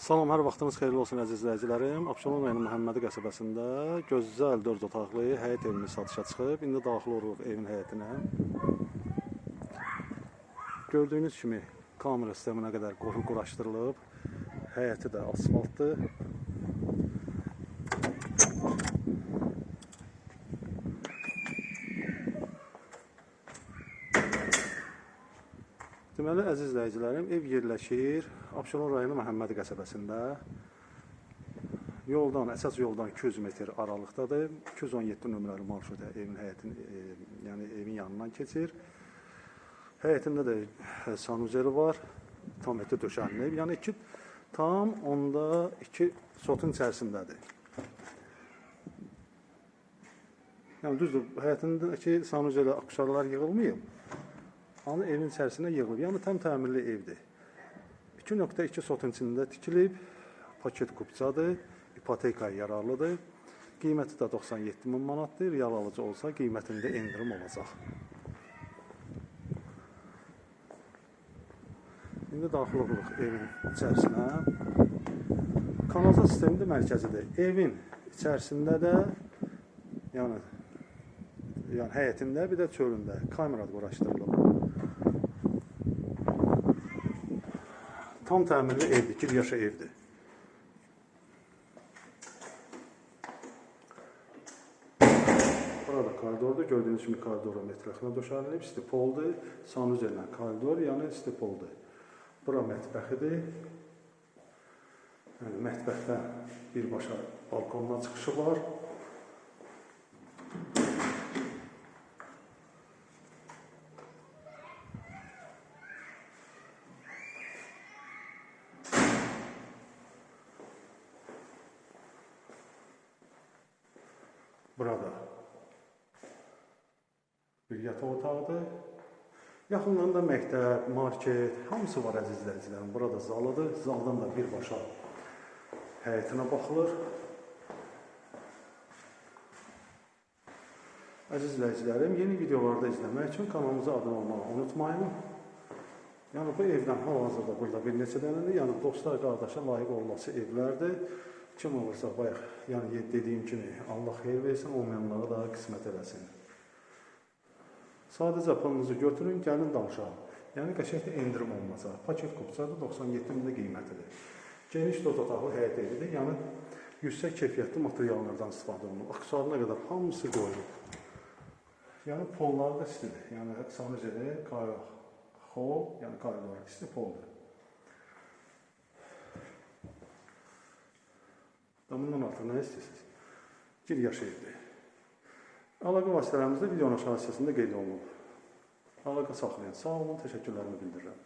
Salam, hər vaxtınız xeyirli olsun əziz izləyicilərim. Abşeron rayonu Məhəmmədi qəsəbəsində gözəl 4 otaqlı həyət evimiz satışa çıxıb. İndi daxil oluruq evin həyətinə. Gördüyünüz kimi kamera sisteminə qədər quraşdırılıb. Həyəti də asfaltdır. Deməli, əziz izləyicilərim, ev yerləşir Abşeron rayonu Məhəmmədi qəsəbəsində. Əsas yoldan 200 metr aralıqdadır. 217 nömrəli marşruta evin evin yanından keçir. Həyətində də sanuzeli var. Tam eti döşənilib. Yəni tam onda 2 sotun içərisindədir. Yəni düzdür, həyətindəki sanuzeli akuşarlar yığılmayıb. Amma evin içərisinə yığılıb. Yəni tam təmirli evdir. 2.2 sotun içində tikilib, paket kupçadır, ipotekaya yararlıdır. Qiyməti də 97 min manatdır. Real alıcı olsa qiymətində endirim olacaq. İndi daxil oluruq evin içərisinə. Kanalizasiya sistemi də mərkəzidir. Evin içərisində də, yəni həyətində, bir də çölündə kamera quraşdırılıb. Tam təmirli evdir, 2 yaşa evdir. Burada koridordur, gördüyünüz kimi koridorun ətrafına döşənilib, stipoldur, sanuzellə koridor, yəni stipoldur. Bura mətbəxidir. Yəni, mətbəxdən birbaşa balkondan çıxışı var. Burada bir yataq otağıdır. Yaxınlarında məktəb, market, hamısı var əziz izləyicilərim. Burada zalıdır. Zaldan da birbaşa həyətinə baxılır. Əziz izləyicilərim, yeni videolarda izləmək üçün kanalımıza abunə olmağı unutmayın. Yəni bu evdən hal-hazırda burada bir neçə dənədir. Yəni dostlar, qardaşa layiq olması evlərdir. Kim olursa, bayaq, yəni dediyim kimi, Allah xeyir versin, olmayanlara da qismət eləsin. Sadəcə pulunuzu götürün, gəlin danışaq. Yəni, qəşəkdə endirim olmasa. Paket kupçadır, 97 min qiymətidir. Geniş 4 otaqlı həyət evidir, yəni yüksək keyfiyyətli materiallardan istifadə olunur. Aksesuarına qədər hamısı qoyulub. Yəni, polları da istidir. Yəni, sanuzeli, yəni koridor isti poldur. Bundan artıq nə istəyirsiniz? 1 yaş evdir. Əlaqə vasitələrimizdə videonun aşağı hissəsində qeyd olunub. Əlaqə saxlayın. Sağ olun, təşəkkürlərimi bildirirəm.